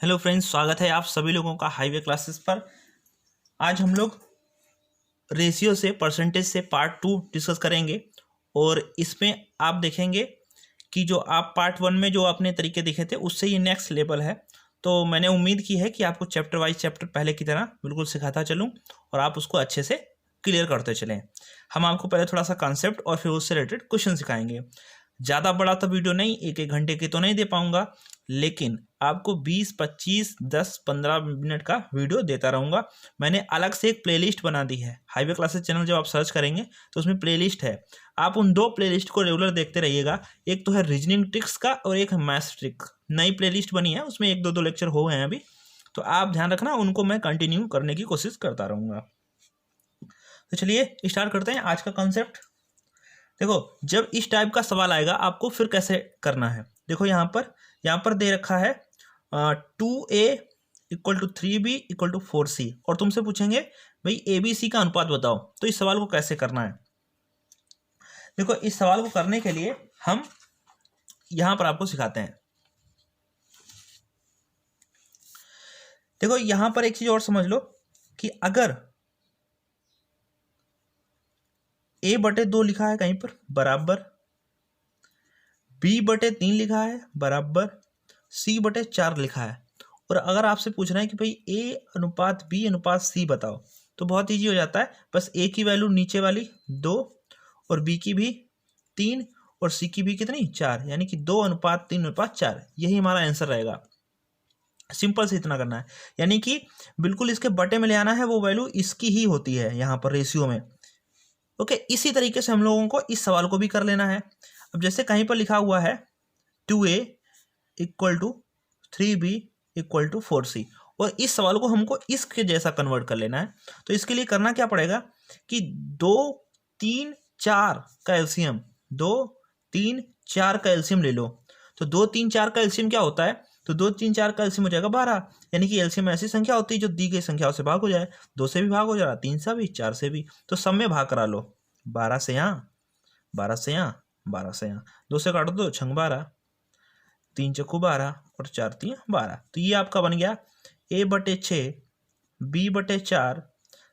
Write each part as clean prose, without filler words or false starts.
Hello friends, स्वागत है आप सभी लोगों का हाईवे क्लासेस पर। आज हम लोग रेशियो से परसेंटेज से पार्ट 2 डिस्कस करेंगे और इसमें आप देखेंगे कि जो आप पार्ट 1 में जो अपने तरीके देखे थे उससे ये नेक्स्ट लेवल है। तो मैंने उम्मीद की है कि आपको चैप्टर वाइज चैप्टर पहले की तरह बिल्कुल सिखाता चलूँ और आप उसको अच्छे से क्लियर करते चलें। हम आपको पहले थोड़ा सा कॉन्सेप्ट और फिर उससे रिलेटेड क्वेश्चन सिखाएंगे। ज़्यादा बड़ा तो वीडियो नहीं, एक घंटे की तो नहीं दे पाऊँगा, लेकिन आपको 20, 25, 10, 15 मिनट का वीडियो देता रहूँगा। मैंने अलग से एक प्लेलिस्ट बना दी है। हाईवे क्लासेस चैनल जब आप सर्च करेंगे तो उसमें प्लेलिस्ट है। आप उन 2 प्लेलिस्ट को रेगुलर देखते रहिएगा। एक तो है रीजनिंग ट्रिक्स का और एक है मैथ्स ट्रिक। नई प्लेलिस्ट बनी है, उसमें 1-2 लेक्चर हो गए हैं अभी, तो आप ध्यान रखना, उनको मैं कंटिन्यू करने की कोशिश करता रहूँगा। तो चलिए स्टार्ट करते हैं आज का कॉन्सेप्ट। देखो, जब इस टाइप का सवाल आएगा आपको फिर कैसे करना है। देखो यहाँ पर दे रखा है 2a = 3b = 4c और तुमसे पूछेंगे भाई ABC का अनुपात बताओ। तो इस सवाल को कैसे करना है, देखो इस सवाल को करने के लिए हम यहाँ पर आपको सिखाते हैं। देखो यहाँ पर एक चीज और समझ लो कि अगर a/2 लिखा है कहीं पर बराबर, b/3 लिखा है बराबर, c/4 लिखा है, और अगर आपसे पूछ रहे हैं कि भाई a/b/c बताओ, तो बहुत ईजी हो जाता है। बस a की वैल्यू नीचे वाली 2 और b की भी 3 और c की भी कितनी 4, यानी कि 2:3:4। यही हमारा आंसर रहेगा। सिंपल से इतना करना है, यानी कि बिल्कुल इसके बटे में ले आना है, वो वैल्यू इसकी ही होती है यहाँ पर रेशियो में। ओके, इसी तरीके से हम लोगों को इस सवाल को भी कर लेना है। अब जैसे कहीं पर लिखा हुआ है 2a = 3b = 4c, और इस सवाल को हमको इसके जैसा कन्वर्ट कर लेना है। तो इसके लिए करना क्या पड़ेगा कि 2, 3, 4 का एलसीएम, 2, 3, 4 का एलसीएम ले लो। तो 2, 3, 4 का एलसीएम क्या होता है, तो 2, 3, 4 का एलसीएम हो जाएगा 12, यानी कि एलसीएम ऐसी संख्या होती है जो दी गई संख्याओं से भाग हो जाए। 2 से भी भाग हो जा रहा, 3 से भी, 4 से भी, तो सब में भाग करा लो। 12 से यहाँ, 12 से यहाँ, 12 से यहाँ, 2 से काटो तो 6 12, 3 चक्कू 12 और 4 3 12। तो ये आपका बन गया a/6, b/4,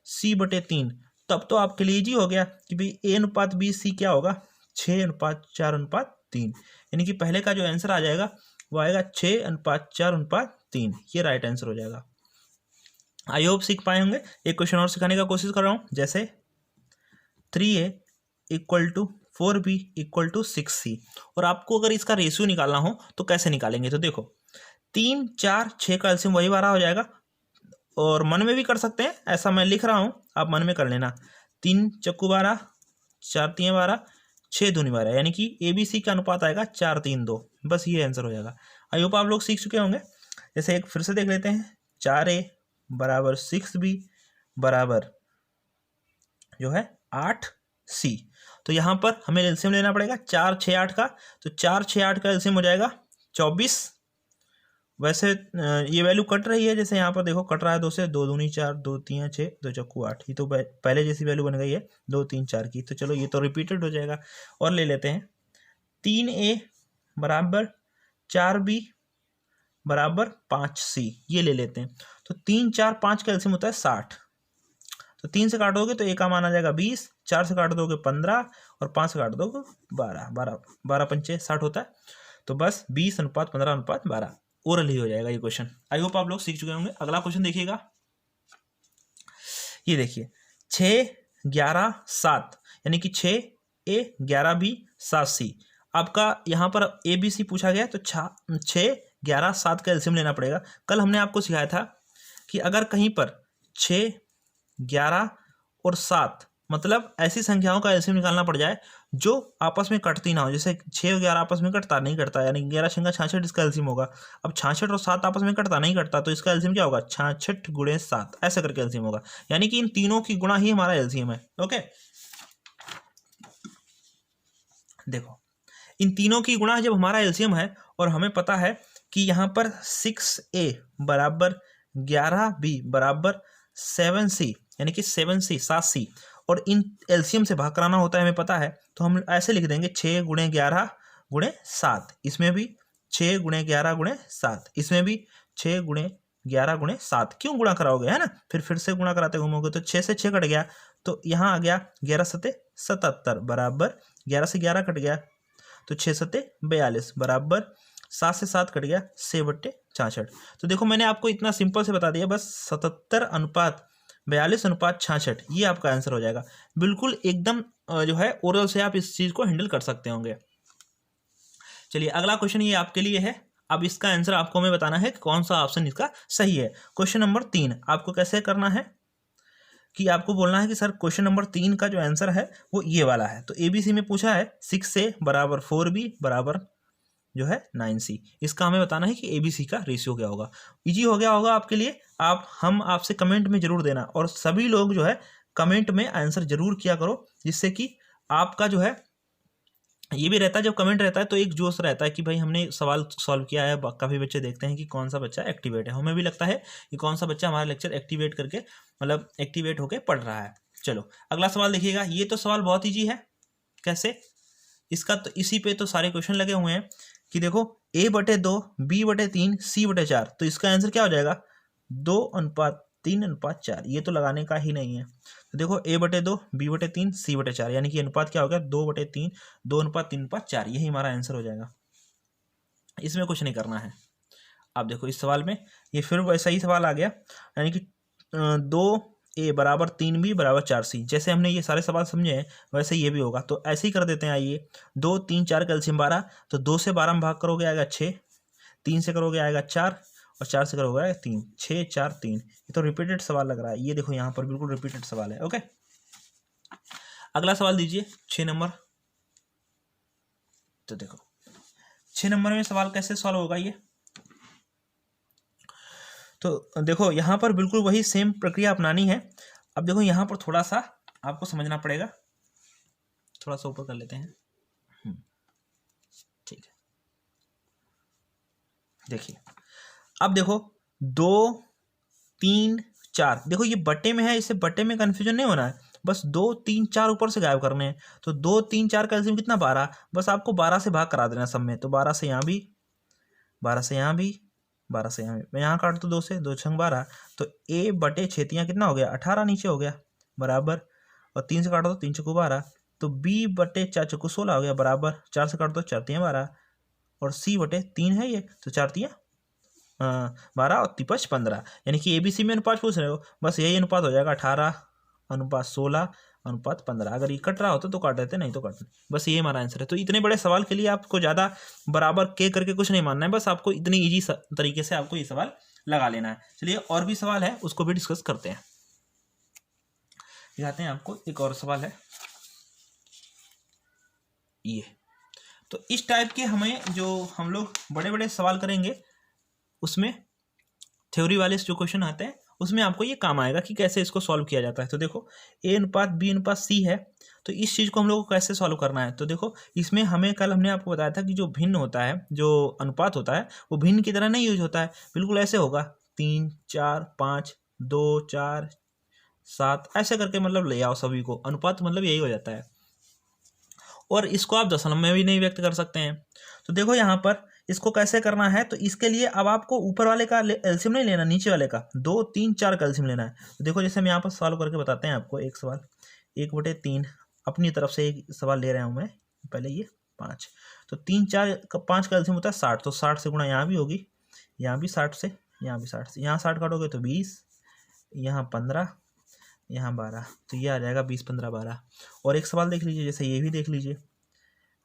c/3। तब तो आपके लिए ईजी हो गया कि भाई a/b/c क्या होगा, 6:4:3, यानी कि पहले का जो आंसर आ जाएगा वो आएगा 6:4:3। ये राइट आंसर हो जाएगा। आई होप सीख पाए होंगे। एक क्वेश्चन और सिखाने का कोशिश कर रहा हूँ, जैसे 3a = 4b = 6c, और आपको अगर इसका रेशियो निकालना हो तो कैसे निकालेंगे। तो देखो 3, 4, 6 का एलसीएम वही 12 हो जाएगा, और मन में भी कर सकते हैं, ऐसा मैं लिख रहा हूँ, आप मन में कर लेना। 3 चक्कू 12, 4 3 12, 6 दूनी 12, यानी कि ABC का अनुपात आएगा 4 3 2। बस ये आंसर हो जाएगा। आई होप आप लोग सीख चुके होंगे। जैसे एक फिर से देख लेते हैं, 4a = 6b बराबर जो है 8c। तो यहाँ पर हमें एलसीएम लेना पड़ेगा 4 6 8 का। तो 4 6 8 का एलसीएम हो जाएगा 24। वैसे ये वैल्यू कट रही है, जैसे यहाँ पर देखो कट रहा है 2 से, 2 दूनी 4, 2 3 6, 2 चक्कू 8। ये तो पहले जैसी वैल्यू बन गई है 2 3 4 की। तो चलो ये तो रिपीटेड हो जाएगा। और ले लेते हैं 3a = 4b = 5c, ये ले लेते हैं। तो 3 4 5 का एलसीएम होता है 60। तो 3 से काटोगे तो एक का मान आ जाएगा 20, 4 से काट दोगे 15 और 5 से काट दोगे 12, 12 पंचे 60 होता है। तो बस 20:15:12 ओरल ही हो जाएगा ये क्वेश्चन। आई होप आप लोग सीख चुके होंगे। अगला क्वेश्चन देखिएगा, ये देखिए 6 11 7, यानी कि 6a 11b 7c। आपका यहाँ पर ABC पूछा गया, तो 6 11 7 का एलसीएम लेना पड़ेगा। कल हमने आपको सिखाया था कि अगर कहीं पर 6 11 और 7 मतलब ऐसी संख्याओं का एलसीएम निकालना पड़ जाए जो आपस में कटती ना हो, जैसे 6 और 11 आपस में कटता नहीं कटता, यानी 11 6 66 इसका एलसीएम होगा। अब 66 और 7 आपस में कटता नहीं कटता, तो इसका एलसीएम क्या होगा, 66 × 7, ऐसे करके एलसीएम होगा। यानी कि इन तीनों की गुणा ही हमारा एलसीएम है। ओके, देखो इन तीनों की गुणा जब हमारा एलसीएम है, और हमें पता है कि यहाँ पर 6a = 11b = 7c, यानी कि 7c 7c, और इन एलसीएम से भाग कराना होता है हमें पता है। तो हम ऐसे लिख देंगे 6 × 11 × 7, इसमें भी 6 गुणे 11 गुणे 7, इसमें भी 6 गुणे 11 गुणे 7, क्यों गुणा कराओगे, है ना, फिर से गुणा कराते घूमोगे तो 6 से 6 कट गया, तो यहाँ आ गया 11 सत्ते 77 बराबर 11 से 11 कट गया तो 6 सत्ते 42 बराबर 7 से 7 कट गया 6/66। तो देखो मैंने आपको इतना सिंपल से बता दिया, बस 77:42:66 ये आपका आंसर हो जाएगा। बिल्कुल एकदम जो है ओरल से आप इस चीज़ को हैंडल कर सकते होंगे। चलिए अगला क्वेश्चन ये आपके लिए है। अब इसका आंसर आपको हमें बताना है कि कौन सा ऑप्शन इसका सही है। क्वेश्चन नंबर 3 आपको कैसे करना है कि आपको बोलना है कि सर क्वेश्चन नंबर 3 का जो आंसर है वो ये वाला है। तो ABC में पूछा है 6A बराबर 4B बराबर जो है 9C। इसका हमें बताना है कि ABC का रेशियो क्या होगा। इजी हो गया होगा आपके लिए। हम आपसे कमेंट में जरूर देना, और सभी लोग जो है कमेंट में आंसर जरूर किया करो, जिससे कि आपका जो है ये भी रहता है, जब कमेंट रहता है तो एक जोश रहता है कि भाई हमने सवाल सॉल्व किया है। काफ़ी बच्चे देखते हैं कि कौन सा बच्चा एक्टिवेट है, हमें भी लगता है कि कौन सा बच्चा हमारा लेक्चर एक्टिवेट करके मतलब एक्टिवेट होकर पढ़ रहा है। चलो अगला सवाल देखिएगा। ये तो सवाल बहुत ईजी है। कैसे, इसका तो इसी पे तो सारे क्वेश्चन लगे हुए हैं कि देखो A/2 B/3 C/4, तो इसका आंसर क्या हो जाएगा 2:3:4। ये तो लगाने का ही नहीं है। तो देखो A/2 B/3 C/4 यानी कि अनुपात क्या हो गया 2/3 2:3:4, यही हमारा आंसर हो जाएगा। इसमें कुछ नहीं करना है। अब देखो इस सवाल में ये फिर वैसा ही सवाल आ गया, यानी कि 2A बराबर 3B बराबर 4C। जैसे हमने ये सारे सवाल समझे हैं वैसे ये भी होगा, तो ऐसे ही कर देते हैं। आइए 2 3 4 कैल्शियम 12, तो 2 से 12 में भाग करोगे आएगा 6, 3 से करोगे आएगा 4, और 4 से करोगे आएगा 3, 6 4 3। ये तो रिपीटेड सवाल लग रहा है। ये देखो यहाँ पर बिल्कुल रिपीटेड सवाल है। ओके, अगला सवाल दीजिए 6 नंबर। तो देखो 6 नंबर में सवाल कैसे सॉल्व होगा ये। तो देखो यहाँ पर बिल्कुल वही सेम प्रक्रिया अपनानी है। अब देखो यहाँ पर थोड़ा सा आपको समझना पड़ेगा, थोड़ा सा ऊपर कर लेते हैं। ठीक है, देखिए अब देखो 2 3 4, देखो ये बट्टे में है, इससे बट्टे में कन्फ्यूजन नहीं होना है। बस 2 3 4 ऊपर से गायब करने हैं। तो 2 3 4 कैल्शियम कितना 12, बस आपको 12 से भाग करा देना सब में। तो 12 से यहाँ भी, 12 से यहाँ भी, 12 से यहाँ भी। मैं यहाँ काट तो 2 से 2 छंग 12, तो A/6 कितना हो गया 18 नीचे हो गया बराबर, और 3 से काटो तो 3 चौको 12, तो B/4 चौको 16 हो गया बराबर, 4 से काटो तो 4 3 12, और C/3 है ये, तो 4 3 12 और 3 15, यानी कि ABC में अनुपात पूछ रहे हो, बस यही अनुपात हो जाएगा 18:16:15। अगर ये कट रहा होता तो काट देते, नहीं तो काट, बस ये हमारा आंसर है। तो इतने बड़े सवाल के लिए आपको ज़्यादा बराबर के करके कुछ नहीं मानना है, बस आपको इतनी ईजी तरीके से आपको ये सवाल लगा लेना है। चलिए और भी सवाल है, उसको भी डिस्कस करते हैं। दिखाते हैं आपको, एक और सवाल है ये। तो इस टाइप के हमें जो हम लोग बड़े बड़े सवाल करेंगे उसमें थ्योरी वाले जो क्वेश्चन आते हैं उसमें आपको ये काम आएगा कि कैसे इसको सॉल्व किया जाता है। तो देखो A/B/C है, तो इस चीज़ को हम लोग को कैसे सॉल्व करना है। तो देखो इसमें कल हमने आपको बताया था कि जो भिन्न होता है, जो अनुपात होता है, वो भिन्न की तरह नहीं यूज होता है। बिल्कुल ऐसे होगा 3 4 5 2 4 7 ऐसे करके मतलब ले आओ सभी को, अनुपात मतलब यही हो जाता है। और इसको आप दशमलव में भी नहीं व्यक्त कर सकते हैं। तो देखो यहाँ पर इसको कैसे करना है। तो इसके लिए अब आपको ऊपर वाले का एलसीएम नहीं लेना, नीचे वाले का 2 3 4 का एलसीएम लेना है। तो देखो जैसे हम यहाँ पर सॉल्व करके बताते हैं आपको। एक सवाल 1/3 अपनी तरफ से एक सवाल ले रहा हूँ मैं, पहले ये 5, तो 3 4 5 का एलसीएम होता है 60, तो 60 से गुणा यहाँ भी होगी, यहाँ भी 60 से, यहाँ भी 60 से, यहाँ 60 काटोगे तो 20, यहाँ 15, यहाँ 12, तो ये आ जाएगा 20 15 12। और एक सवाल देख लीजिए, जैसे ये भी देख लीजिए,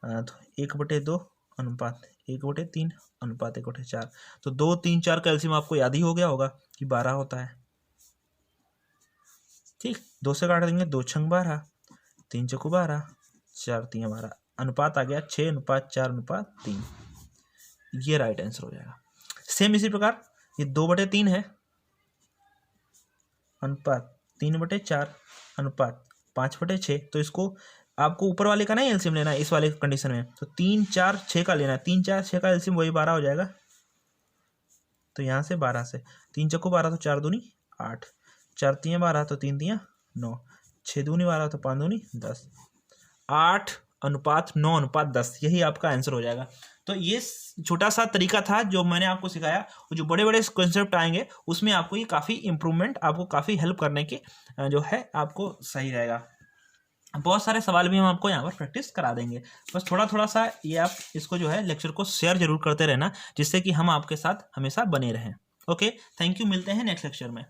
तो 1/2 अनुपात 1/3 अनुपात 1/4, तो 2 3 4 का एलसीएम आपको याद ही हो गया होगा कि 12 होता है। ठीक, 2 से काट देंगे, 2 छंग 12, 3 चौको 12, 4 3 12, अनुपात आ गया 6:4:3। ये राइट आंसर हो जाएगा। सेम इसी प्रकार ये 2/3 है, अनुपात 3/4 अनुपात 5/6, तो इसको आपको ऊपर वाले का नहीं एलसीएम लेना है इस वाले कंडीशन में, तो 3 4 6 का लेना है। 3 4 6 का एलसीएम वही 12 हो जाएगा। तो यहाँ से 12 से 3 चौको 12, तो 4 दूनी 8, 4 3 12, तो 3 3 9, 6 दूनी 12, तो 5 दूनी 10, 8:9:10, यही आपका आंसर हो जाएगा। तो ये छोटा सा तरीका था जो मैंने आपको सिखाया। जो बड़े बड़े कॉन्सेप्ट आएंगे उसमें आपको ये काफ़ी इंप्रूवमेंट, आपको काफ़ी हेल्प करने की जो है आपको सही रहेगा। बहुत सारे सवाल भी हम आपको यहाँ पर प्रैक्टिस करा देंगे। बस थोड़ा थोड़ा सा ये आप इसको जो है लेक्चर को शेयर जरूर करते रहना, जिससे कि हम आपके साथ हमेशा बने रहें। ओके, थैंक यू, मिलते हैं नेक्स्ट लेक्चर में।